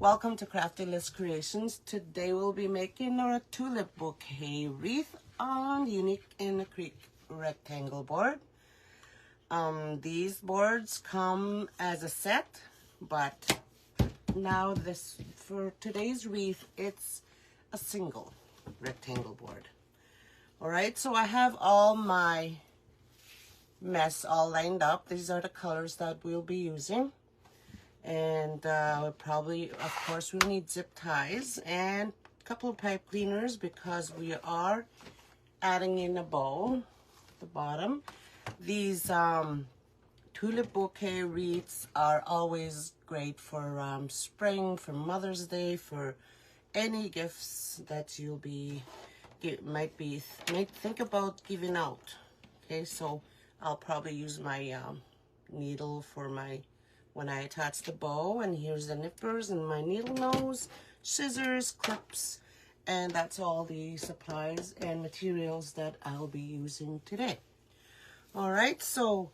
Welcome to Crafty Liz CreeAtions. Today we'll be making our Tulip Bouquet wreath on Unique in a Creek rectangle board. These boards come as a set, but now for today's wreath, it's a single rectangle board. Alright, so I have all my mess all lined up. These are the colors that we'll be using. And probably, of course, we'll need zip ties and a couple of pipe cleaners because we are adding in a bow at the bottom. These Tulip Bouquet wreaths are always great for spring, for Mother's Day, for any gifts that you'll might think about giving out. Okay, so I'll probably use my needle for when I attach the bow, and here's the nippers and my needle nose, scissors, clips, and that's all the supplies and materials that I'll be using today. All right, so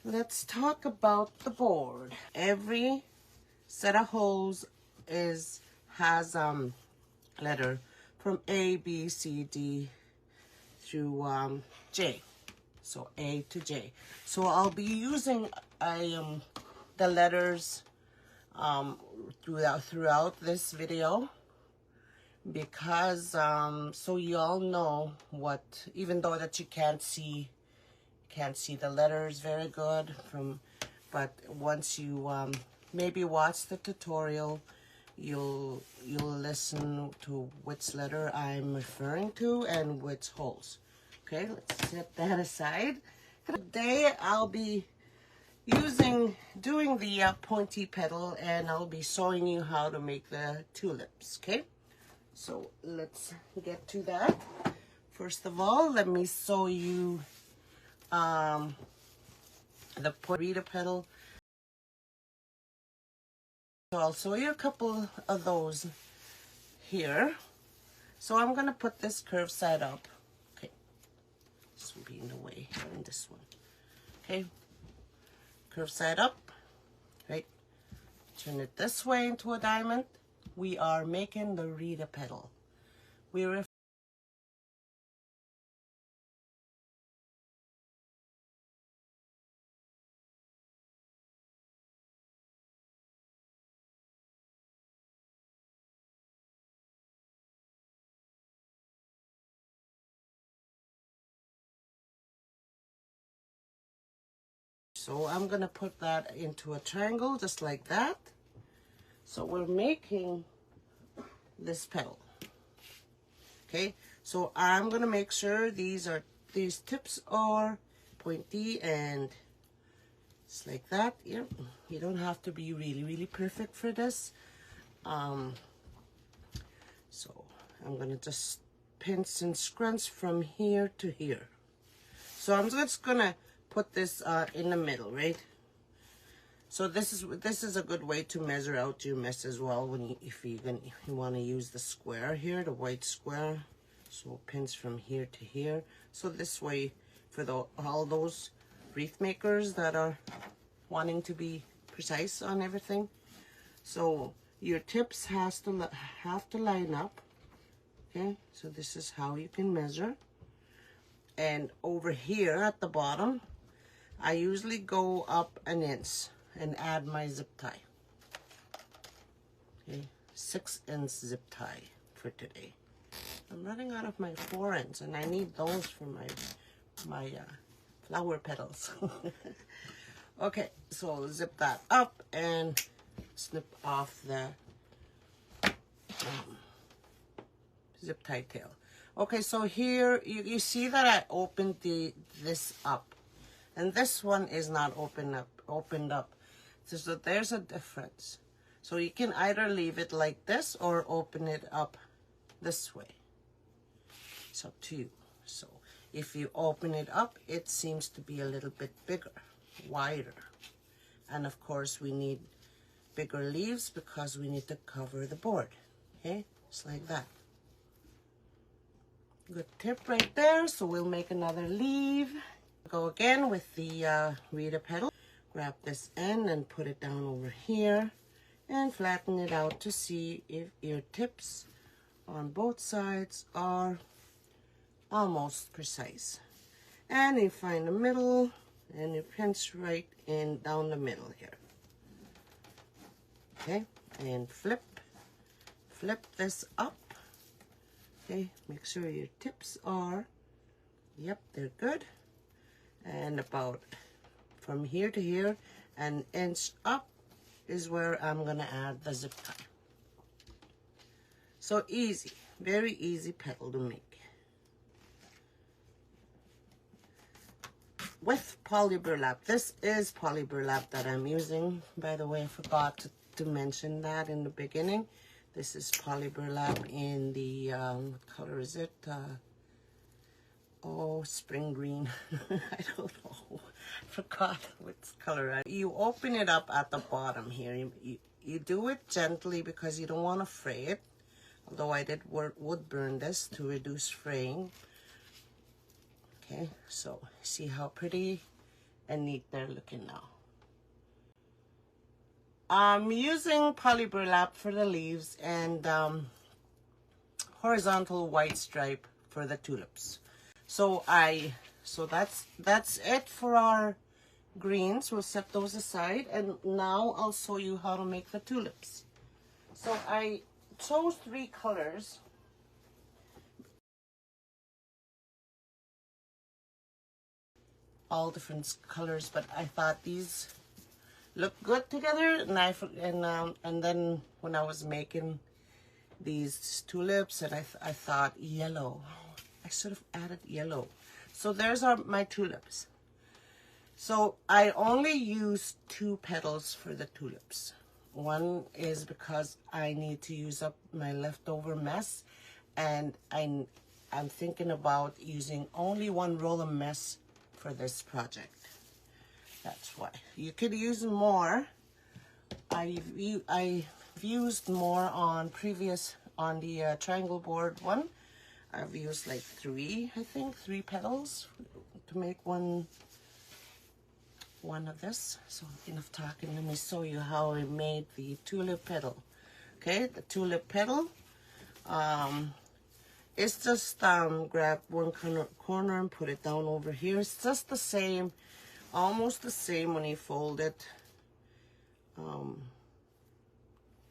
let's talk about the board. Every set of holes has letter from A, B, C, D through J. So A to J. So I'll be using the letters throughout this video because so you all know what, even though that you can't see the letters very good but once you maybe watch the tutorial, you'll listen to which letter I'm referring to and which holes. Okay, let's set that aside. Today I'll be doing the pointy petal, and I'll be showing you how to make the tulips. Okay, so let's get to that. First of all, let me show you the pointy petal. So I'll show you a couple of those here. So I'm gonna put this curved side up. Okay, this will be in the way here in this one. Okay, curve side up, right? Turn it this way into a diamond. We are making the Wreath petal. So I'm gonna put that into a triangle just like that. So we're making this petal. Okay, so I'm gonna make sure these tips are pointy, and it's like that. Yeah, you don't have to be really perfect for this. So I'm gonna just pinch and scrunch from here to here. So I'm just gonna put this in the middle, right? So this is a good way to measure out your mess as well if you want to use the square here, the white square. So pinch from here to here. So this way, for all those wreath makers that are wanting to be precise on everything. So your tips have to line up. Okay, so this is how you can measure. And over here at the bottom, I usually go up an inch and add my zip tie. Okay, 6-inch zip tie for today. I'm running out of my 4-inch, and I need those for my flower petals. Okay, so zip that up and snip off the zip tie tail. Okay, so here you see that I opened this up. And this one is not opened up. So there's a difference. So you can either leave it like this or open it up this way. It's up to you. So if you open it up, it seems to be a little bit bigger, wider. And of course we need bigger leaves because we need to cover the board. Okay, just like that. Good tip right there. So we'll make another leaf. Go again with the Wreath petal. Grab this end and put it down over here, and flatten it out to see if your tips on both sides are almost precise. And you find the middle and you pinch right in down the middle here. Okay, and flip this up. Okay, make sure your tips are, yep, they're good. And about from here to here, an inch up is where I'm gonna add the zip tie. So easy, very easy petal to make. With poly burlap. This is poly burlap that I'm using. By the way, I forgot to mention that in the beginning. This is poly burlap in the, what color is it? Oh, spring green. I don't know. I forgot what color. You open it up at the bottom here. You do it gently because you don't want to fray it. Although I did wood burn this to reduce fraying. Okay, so see how pretty and neat they're looking now. I'm using poly burlap for the leaves and horizontal white stripe for the tulips. So that's it for our greens. We'll set those aside, and now I'll show you how to make the tulips. So I chose 3 colors. All different colors, but I thought these look good together, and then when I was making these tulips, and I thought yellow. I should have added yellow. So there's my tulips. So I only used 2 petals for the tulips. One is because I need to use up my leftover mess, and I'm thinking about using only 1 roll of mess for this project. That's why. You could use more. I've used more on the triangle board one. I've used like 3, I think, 3 petals to make one of this. So enough talking. Let me show you how I made the tulip petal. Okay, the tulip petal. It's just grab one corner and put it down over here. It's just the same, almost the same when you fold it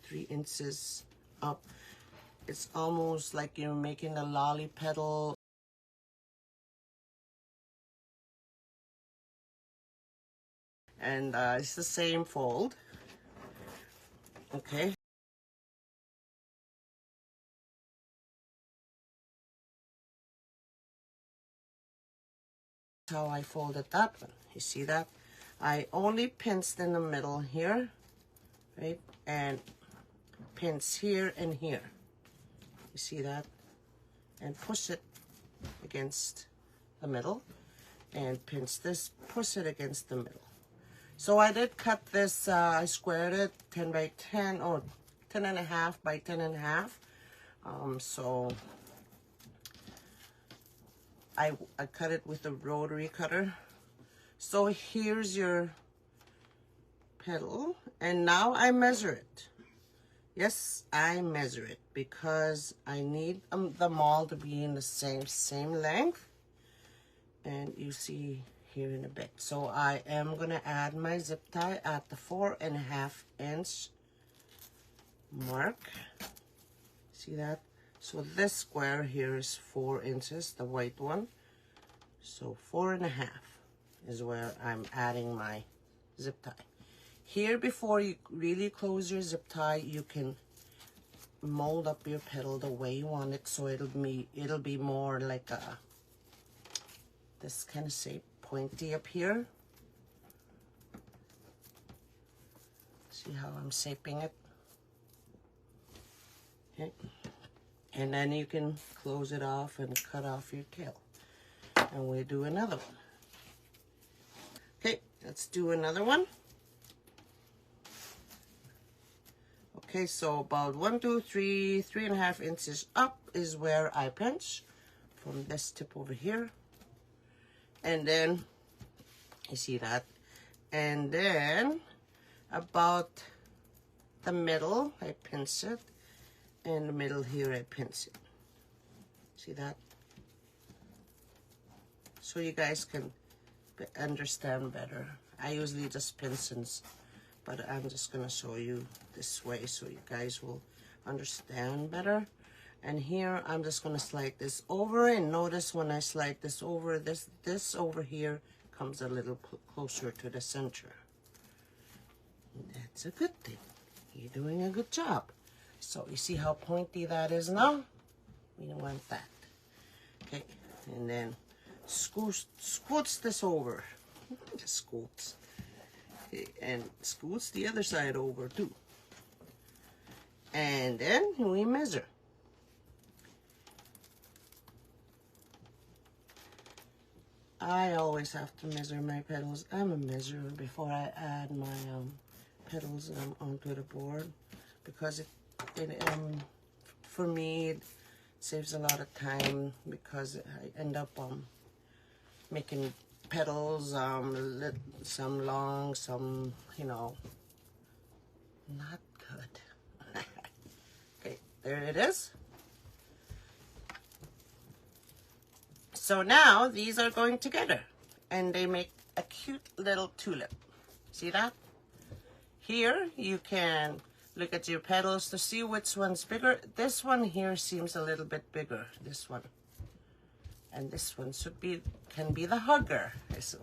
3 inches up. It's almost like you're making a lolly petal. And it's the same fold. Okay. How I folded that one. You see that? I only pinched in the middle here, right? And pinch here and here. You see that? And push it against the middle. And pinch this, push it against the middle. So I did cut this, I squared it 10 by 10 or 10.5 by 10.5. So I cut it with a rotary cutter. So here's your petal, and now I measure it. Yes, I measure it because I need them all to be in the same length. And you see here in a bit. So I am gonna add my zip tie at the 4.5 inch mark. See that? So this square here is 4 inches, the white one. So 4.5 is where I'm adding my zip tie. Here, before you really close your zip tie, you can mold up your petal the way you want it, so it'll be more like this kind of shape, pointy up here. See how I'm shaping it? Okay. And then you can close it off and cut off your tail. And we'll do another one. Okay, let's do another one. Okay, so about 1, 2, 3, 3.5 inches up is where I pinch from this tip over here. And then, you see that? And then about the middle, I pinch it, and the middle here, I pinch it. See that? So you guys can understand better. I usually just pinch, but I'm just gonna show you this way so you guys will understand better. And here I'm just gonna slide this over, and notice when I slide this over, this over here comes a little closer to the center. That's a good thing. You're doing a good job. So you see how pointy that is now? We don't want that. Okay, and then scoots this over. Just scoots. Okay, and scoots the other side over too. And then we measure. I always have to measure my petals. I'm a measurer before I add my petals onto the board, because for me it saves a lot of time, because I end up making petals, some long, some, you know, not good. Okay, there it is. So now these are going together and they make a cute little tulip. See that? Here you can look at your petals to see which one's bigger. This one here seems a little bit bigger, this one. And this one can be the hugger, is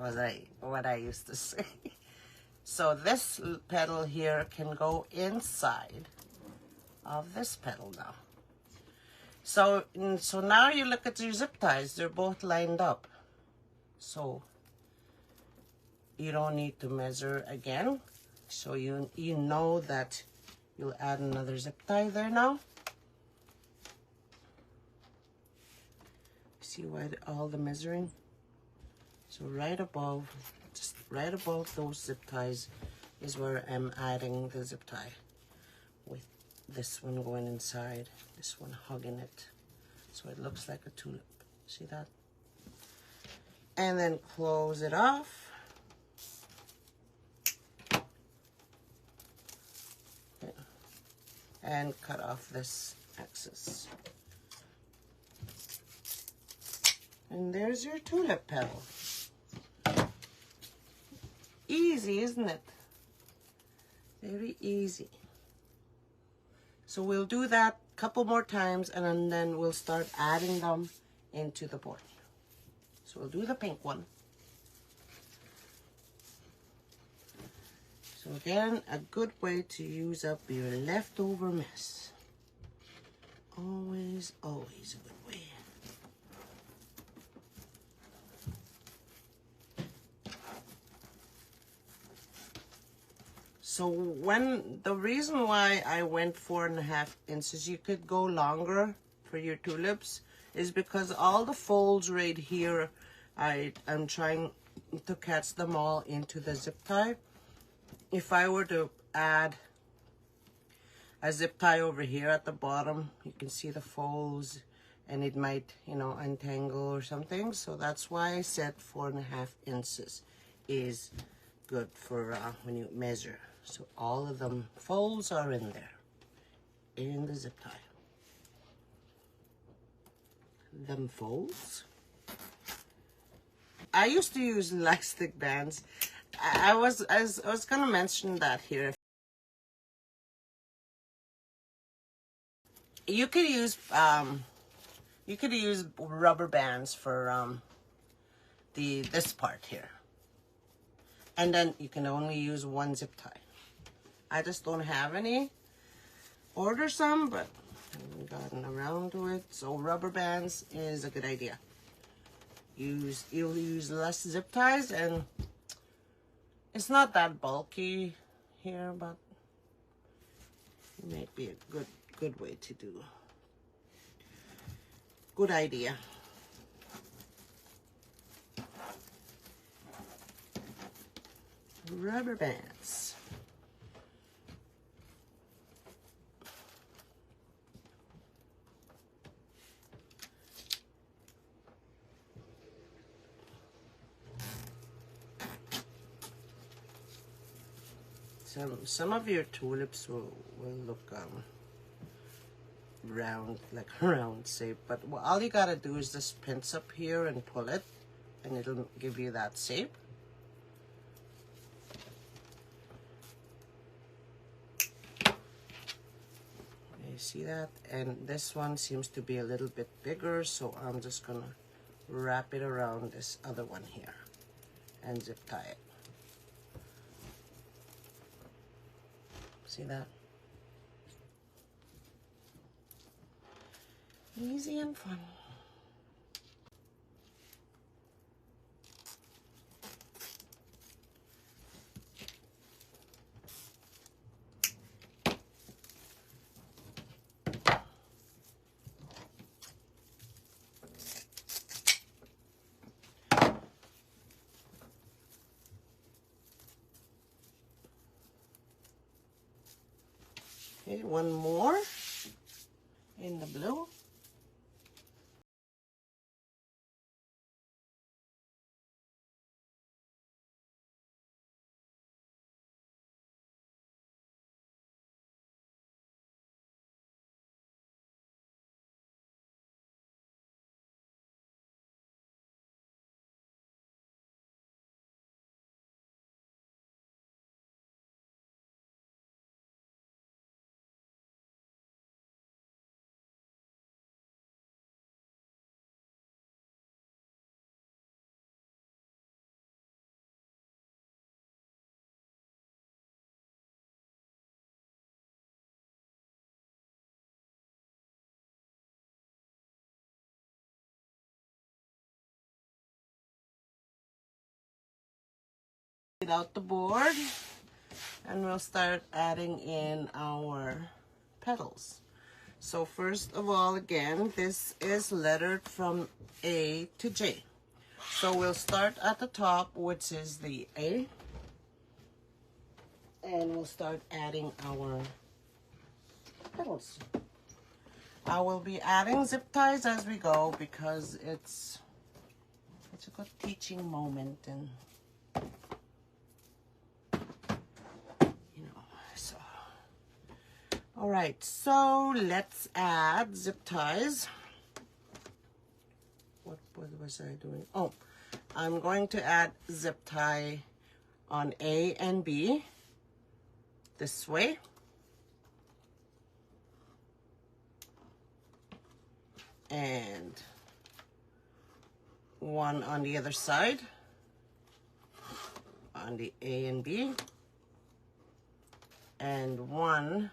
what I used to say. So this petal here can go inside of this petal now. So now you look at your zip ties, they're both lined up. So you don't need to measure again. So you know that you'll add another zip tie there now. See why all the measuring? So right above, just right above those zip ties is where I'm adding the zip tie, with this one going inside, this one hugging it, so it looks like a tulip. See that? And then close it off. Okay. And cut off this excess. And there's your tulip petal. Easy, isn't it? Very easy. So we'll do that a couple more times, and then we'll start adding them into the board. So we'll do the pink one. So again, a good way to use up your leftover mess. Always, always a good way. So the reason why I went 4.5 inches, you could go longer for your tulips, is because all the folds right here, I'm trying to catch them all into the zip tie. If I were to add a zip tie over here at the bottom, you can see the folds and it might, you know, untangle or something. So that's why I said 4.5 inches is good for when you measure. So all of them folds are in there, in the zip tie. Them folds. I used to use elastic bands. I was gonna mention that here. You could use rubber bands for this part here, and then you can only use one zip tie. I just don't have any. Order some, but I haven't gotten around to it. So rubber bands is a good idea. You'll use less zip ties, and it's not that bulky here, but it may be a good way to do. Good idea. Rubber bands. Some of your tulips will look round, like round shape, but all you gotta do is just pinch up here and pull it, and it'll give you that shape. You see that? And this one seems to be a little bit bigger, so I'm just gonna wrap it around this other one here and zip tie it. See that? Easy and fun. Okay, one more in the blue. Get out the board, and we'll start adding in our petals. So first of all, again, this is lettered from A to J. So we'll start at the top, which is the A, and we'll start adding our petals. I will be adding zip ties as we go because it's a good teaching moment, and so. All right, so let's add zip ties. What was I doing? Oh, I'm going to add zip tie on A and B this way. And one on the other side on the A and B, and one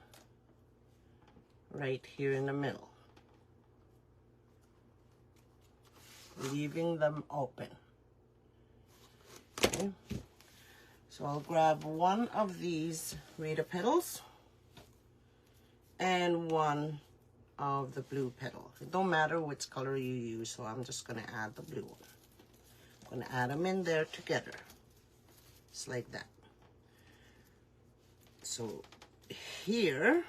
right here in the middle, leaving them open. Okay, so I'll grab one of these Wreath petals and one of the blue petal. It don't matter which color you use, so I'm just gonna add the blue one. I'm gonna add them in there together, just like that. So here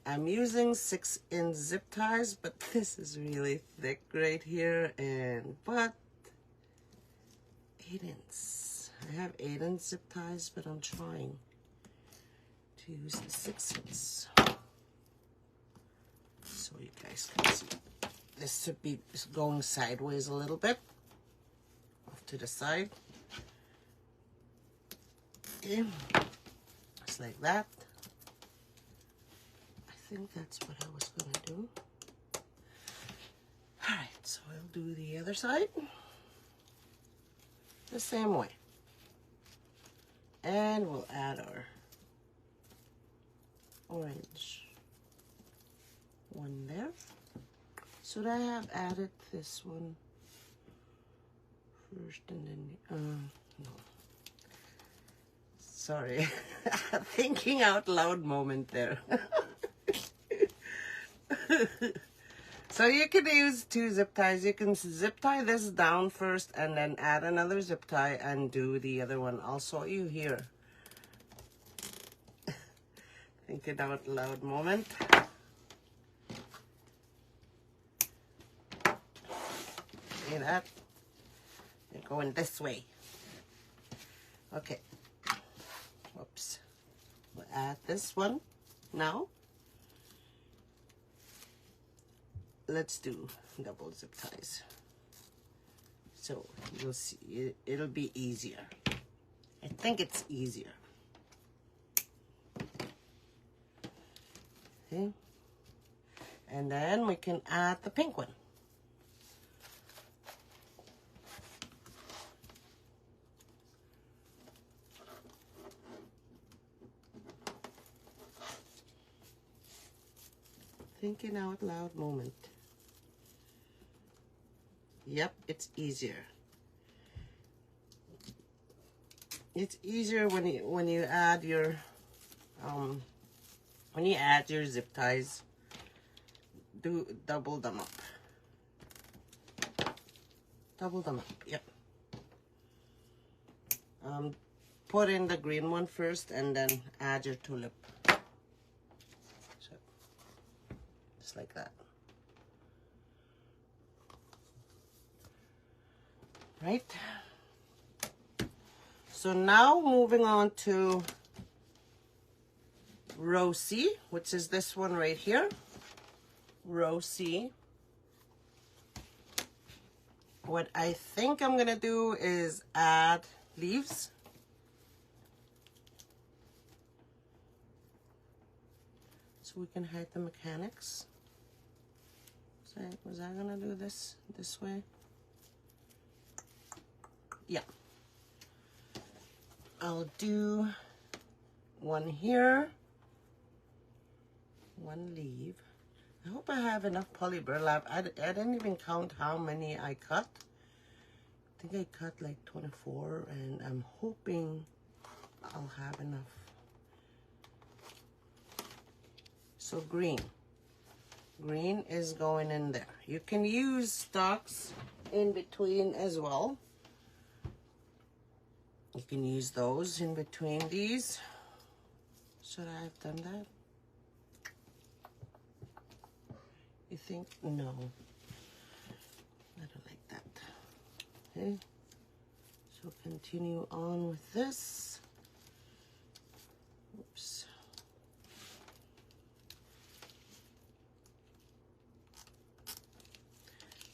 I'm using 6-inch zip ties, but this is really thick right here, but 8-inch. I have 8-inch zip ties, but I'm trying to use the 6-inch. So you guys can see. This should be going sideways a little bit, off to the side. Okay, just like that. I think that's what I was gonna do. All right, so I'll do the other side the same way. And we'll add our orange one there. Should I have added this one first and then no. Sorry. Thinking out loud moment there. So you can use 2 zip ties. You can zip tie this down first and then add another zip tie and do the other one. I'll show you here. Thinking out loud moment. See that? You're going this way. Okay. Whoops. We'll add this one now. Let's do double zip ties. So you'll see, it'll be easier. I think it's easier. Okay. And then we can add the pink one. Thinking out loud moment. Yep, it's easier. It's easier when you add your zip ties. Do double them up. Double them up. Yep. Put in the green one first, and then add your tulip. So, just like that. Right? So now moving on to row C, which is this one right here. Row C. What I think I'm gonna do is add leaves. So we can hide the mechanics. So was I gonna do this way? Yeah. I'll do one here, one leaf. I hope I have enough poly burlap. I didn't even count how many I cut. I think I cut like 24, and I'm hoping I'll have enough. So green. Green is going in there. You can use stalks in between as well. You can use those in between these. Should I have done that? You think? No. I don't like that. Okay. So continue on with this. Oops.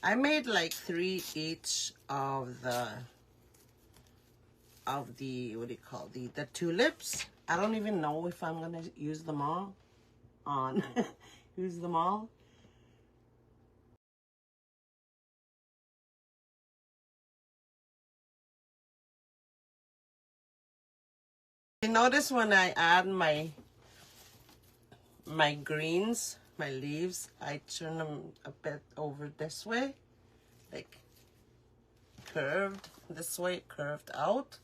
I made like 3 each of the what do you call the tulips. I don't even know if I'm gonna use them all on use them all. You notice when I add my greens, my leaves, I turn them a bit over this way, like curved this way, curved out,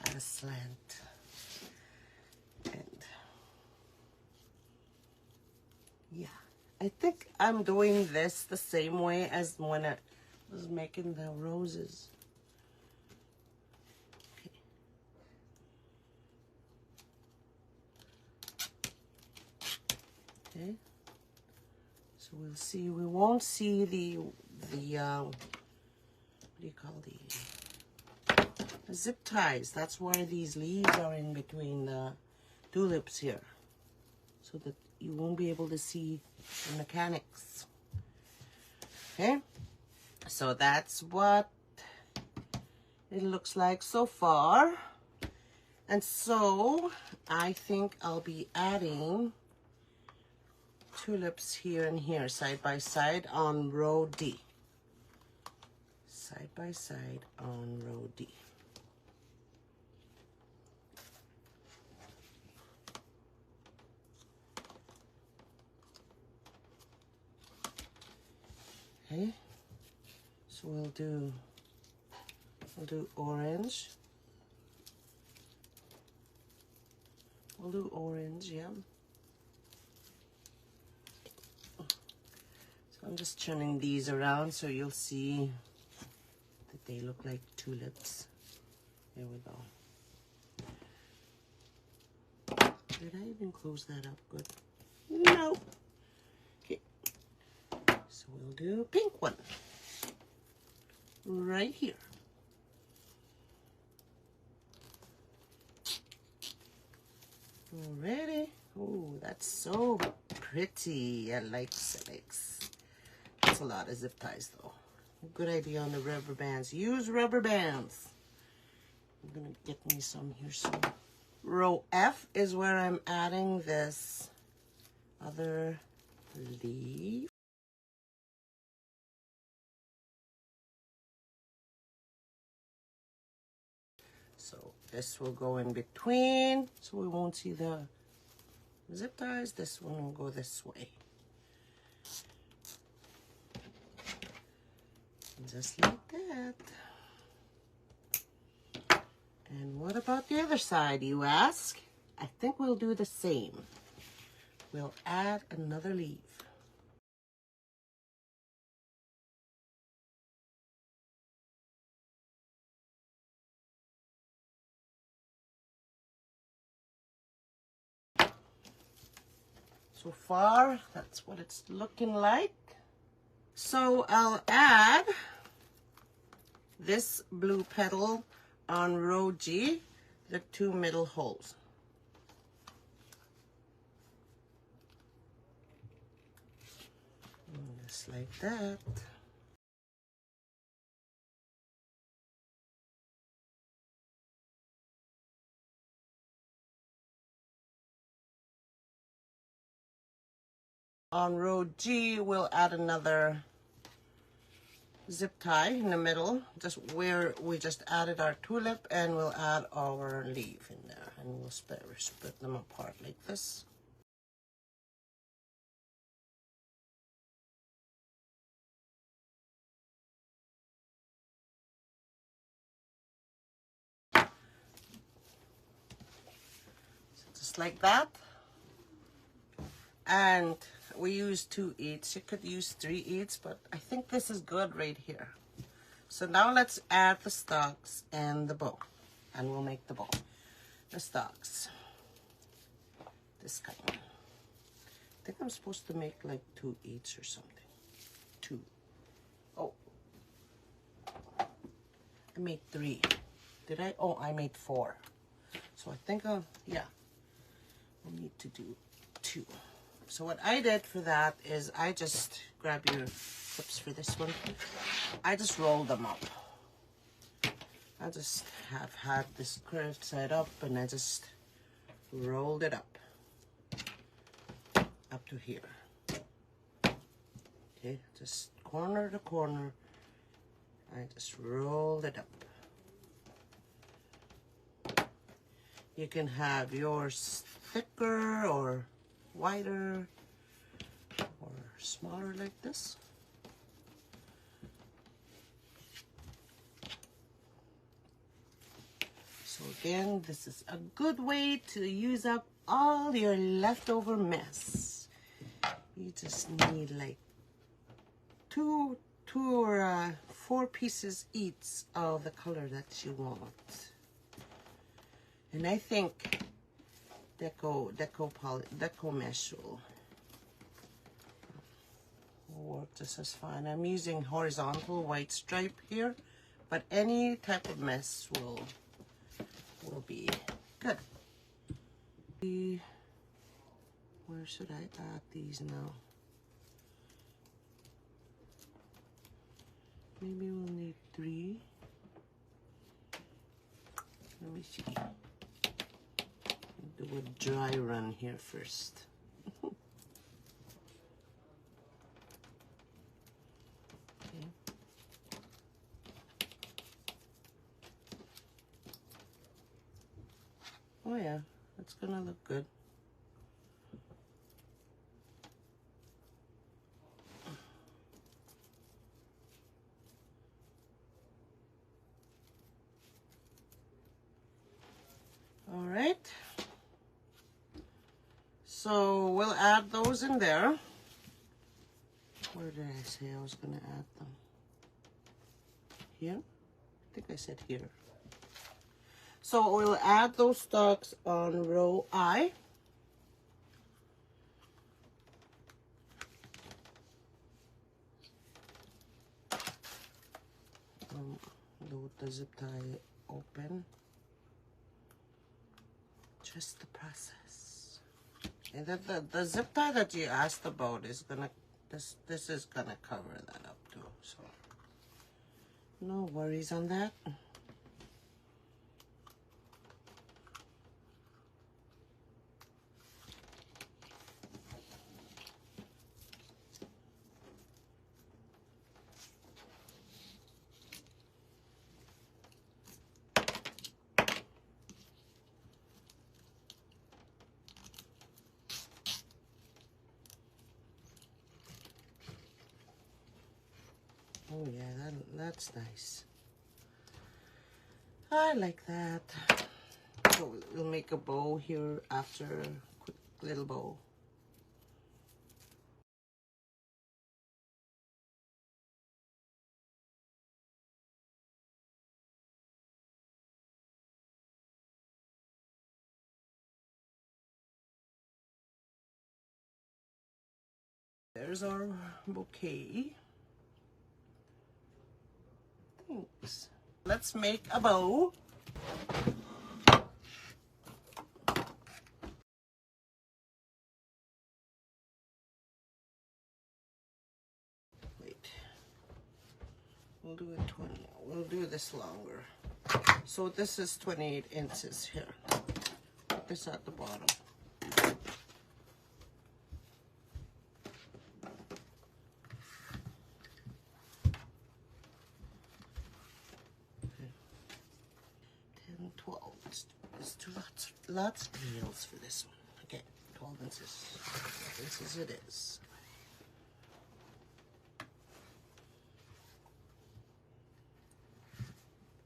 and a slant. And yeah, I think I'm doing this the same way as when I was making the roses. Okay, so we'll see. We won't see the what do you call the zip ties. That's why these leaves are in between the tulips here, so that you won't be able to see the mechanics. Okay, so that's what it looks like so far. And so I think I'll be adding tulips here and here, side by side on row D. Side by side on row D. Okay, so we'll do orange. We'll do orange, yeah. So I'm just turning these around so you'll see that they look like tulips. There we go. Did I even close that up good? No. Okay. So we'll do a pink one. Right here. Alrighty. Oh, that's so pretty. I likes. That's a lot of zip ties though. Good idea on the rubber bands. Use rubber bands. I'm gonna get me some here soon. Row F is where I'm adding this other leaf. So this will go in between, so we won't see the zip ties. This one will go this way. Just like that. And what about the other side, you ask? I think we'll do the same. We'll add another leaf. So far, that's what it's looking like. So I'll add this blue petal on row G, the 2 middle holes. Just like that. On row G, we'll add another zip tie in the middle, just where we just added our tulip, and we'll add our leaf in there, and we'll split them apart like this. So just like that. And we use 2 each. You could use 3 each, but I think this is good right here. So now let's add the stalks and the bow, and we'll make the bow. The stalks, this kind. I think I'm supposed to make like 2 each or something. 2. Oh, I made 3. Did I? Oh, I made 4. So I think yeah, I need to do 2. So what I did for that is I just grab your clips for this one. I just rolled them up. I just have had this curved side up, and I just rolled it up to here. Okay, just corner to corner. I just rolled it up. You can have yours thicker or wider or smaller like this. So again, this is a good way to use up all your leftover mess. You just need like 2 or 4 pieces each of the color that you want. And I think deco mesh will work just as fine. I'm using horizontal white stripe here, but any type of mesh will be good. Where should I add these now? Maybe we'll need 3. Let me see. Do a dry run here first. Okay. Oh yeah, that's gonna look good. All right. So we'll add those in there. Where did I say I was going to add them? Here? I think I said here. So we'll add those stalks on row I. Load the zip tie open. just the process. And the zip tie that you asked about is gonna, this is gonna cover that up too, so no worries on that. Oh yeah, that's nice. I like that. So we'll make a bow here after, quick little bow. There's our bouquet. Thanks. Let's make a bow. Wait. We'll do it 20. We'll do this longer. So this is 28 inches here. Put this at the bottom. Okay. 10, 12. Let's do lots of nails for this one. Okay, 12 inches. 12 inches it is.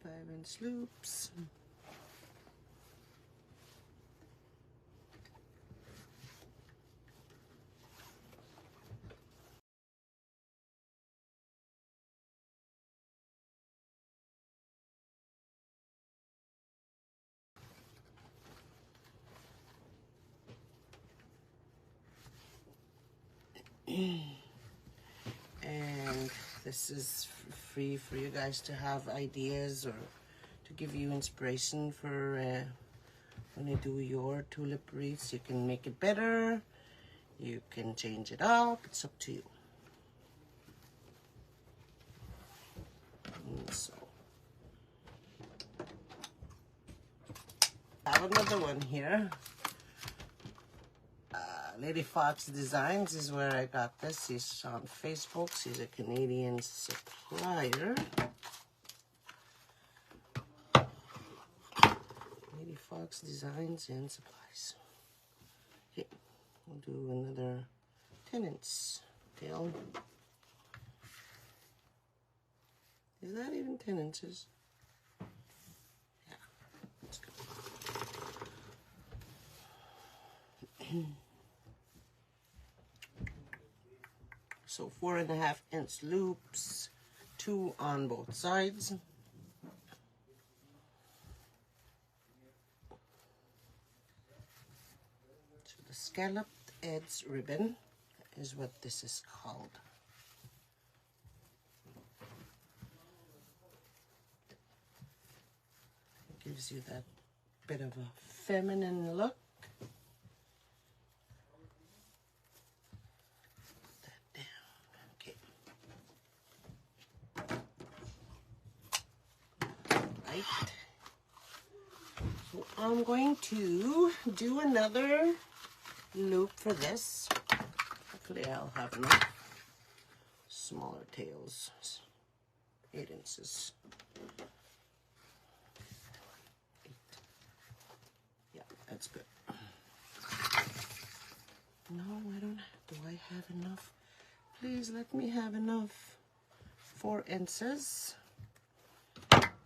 Five-inch loops. And this is free for you guys to have ideas or to give you inspiration for when you do your tulip wreaths. You can make it better, you can change it up, it's up to you. And so I have another one here. Lady Fox Designs is where I got this. She's on Facebook. She's a Canadian supplier. Lady Fox Designs and Supplies. Okay, we'll do another 10-inch tail. Is that even 10 inches? Yeah, that's good. So 4.5-inch loops, 2 on both sides. So the scalloped edge ribbon is what this is called. It gives you that bit of a feminine look. So I'm going to do another loop for this. Hopefully I'll have enough smaller tails. 8 inches. 8. Yeah, that's good. No, I don't. Do I have enough? Please let me have enough. 4 inches.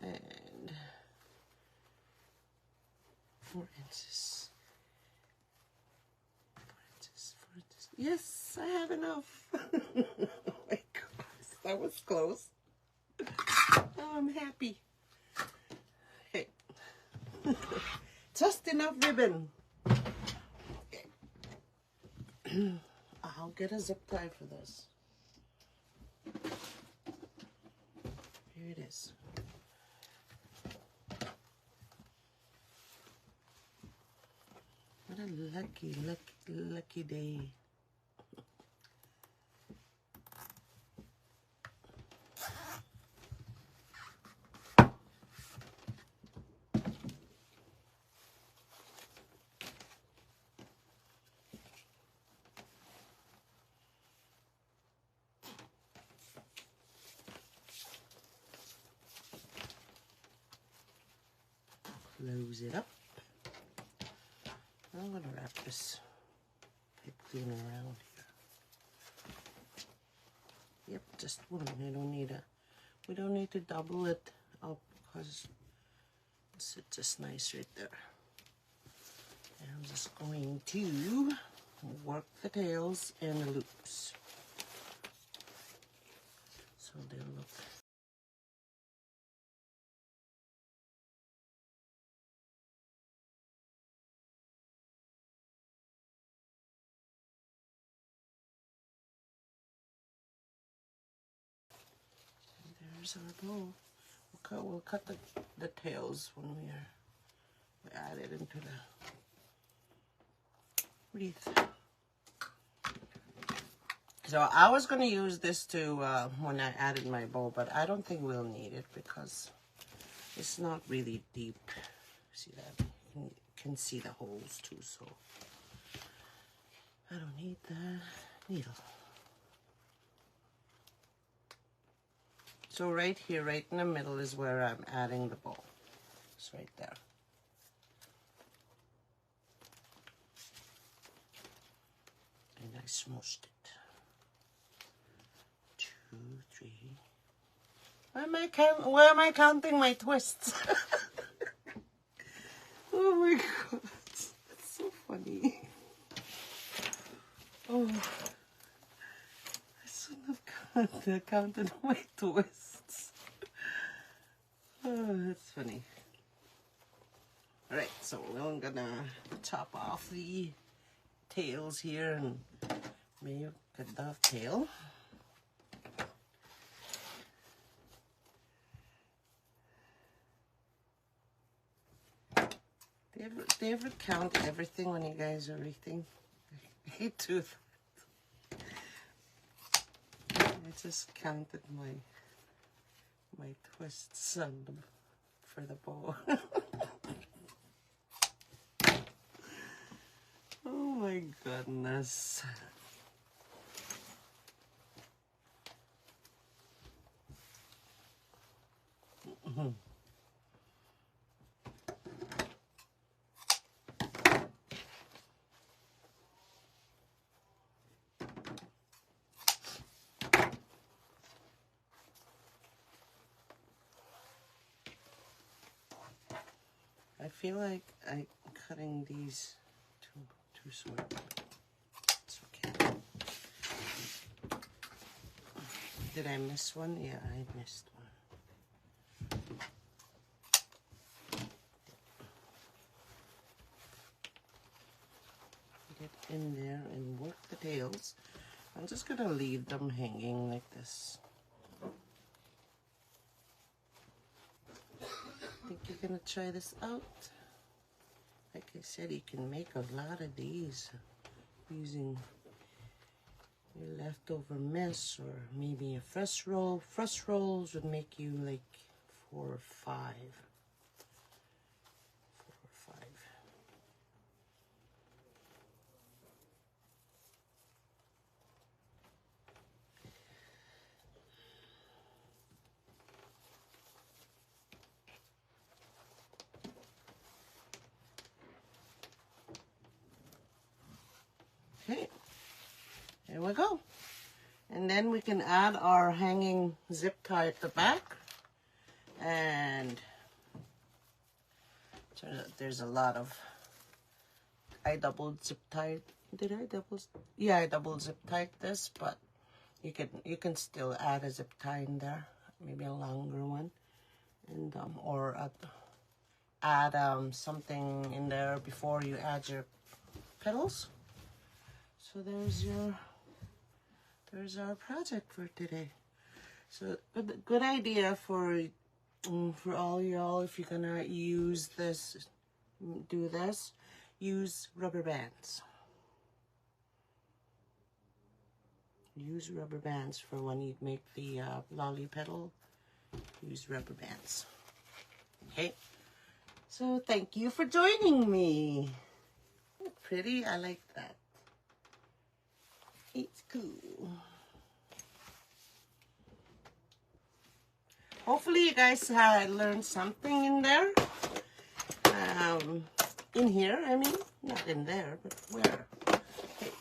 And 4 inches. 4 inches, 4 inches. Yes, I have enough. Oh my gosh, that was close. Oh, I'm happy. Hey, just enough ribbon. Okay. I'll get a zip tie for this. Here it is. What a lucky day. Close it up. I'm gonna wrap this pipe cleaner around here. Yep, just one. We don't need to double it up because it's just nice right there. And I'm just going to work the tails and the loops so they'll look. There's our bow. We'll cut the tails when we add it into the wreath. So I was going to use this to when I added my bow, but I don't think we'll need it because it's not really deep. See that? You can see the holes too, so I don't need the needle. So right here, right in the middle is where I'm adding the bow. It's right there. And I smooshed it. 2, 3. Where am I counting my twists? Oh my god, that's so funny. Oh, I shouldn't have counted my twists. Oh, that's funny. Alright, so I'm gonna chop off the tails here and maybe cut the tail. Do you ever count everything when you guys are wreathing? I hate to. I just counted my twists for the bow. Oh my goodness. I feel like I'm cutting these too short. It's okay. Did I miss one? Yeah, I missed one. Get in there and work the tails. I'm just gonna leave them hanging like this. I think you're gonna try this out. Like I said, you can make a lot of these using your leftover mess or maybe a fresh roll. Fresh rolls would make you like 4 or 5. 4 or 5. Okay, there we go. And then we can add our hanging zip tie at the back. And there's a lot of, I double zip tied. Did I double? Yeah, I double zip tied this, but you can still add a zip tie in there, maybe a longer one, and or add something in there before you add your petals. So there's our project for today. So good idea for all y'all if you're gonna use this, do this. use rubber bands. Use rubber bands for when you make the lolly petal. Use rubber bands. Okay, so thank you for joining me. Pretty, I like that. It's cool. Hopefully you guys learned something in there. In here, I mean, not in there, but where? Okay.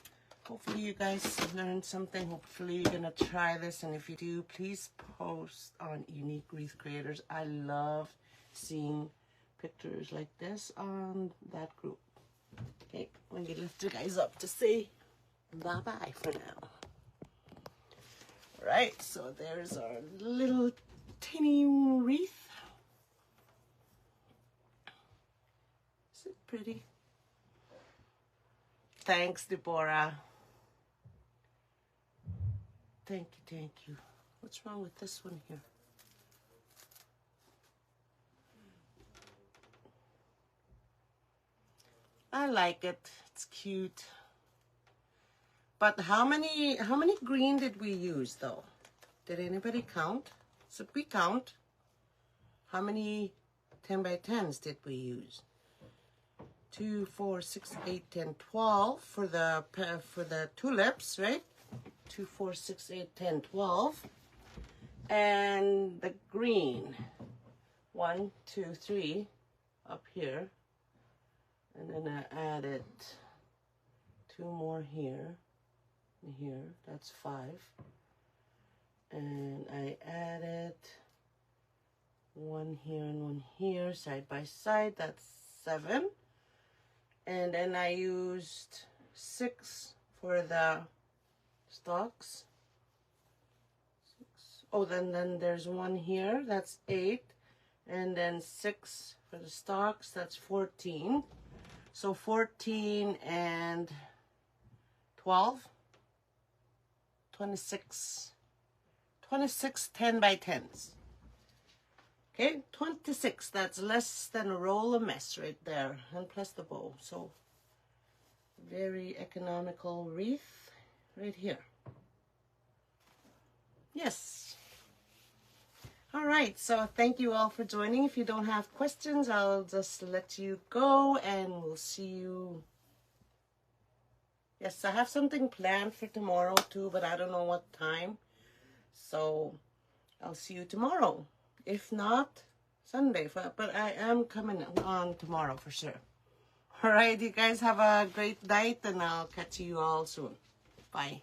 Hopefully you guys learned something. Hopefully you're gonna try this, and if you do, please post on Unique Wreath Creators. I love seeing pictures like this on that group. Okay, I'm gonna lift you guys up to say bye-bye for now. All right, so there's our little tiny wreath. Is it pretty? Thanks, Deborah. Thank you, thank you. What's wrong with this one here? I like it. It's cute. But how many green did we use though? Did anybody count? So we count. How many 10 by 10s did we use? 2, 4, 6, 8, 10, 12 for the tulips, right? 2, 4, 6, 8, 10, 12. And the green. 1, 2, 3 up here. And then I added 2 more here. Here, that's 5. And I added 1 here and 1 here, side by side, that's 7. And then I used 6 for the stalks. 6. Oh, then there's 1 here, that's 8. And then 6 for the stalks, that's 14. So 14 and 12. 26 10 by 10s. Okay, 26, that's less than a roll of mess right there, and plus the bow. So very economical wreath right here. Yes. All right, so thank you all for joining. If you don't have questions, I'll just let you go, and we'll see you. Yes, I have something planned for tomorrow too, but I don't know what time. So I'll see you tomorrow. If not, Sunday. But I am coming on tomorrow for sure. All right, you guys have a great night, and I'll catch you all soon. Bye.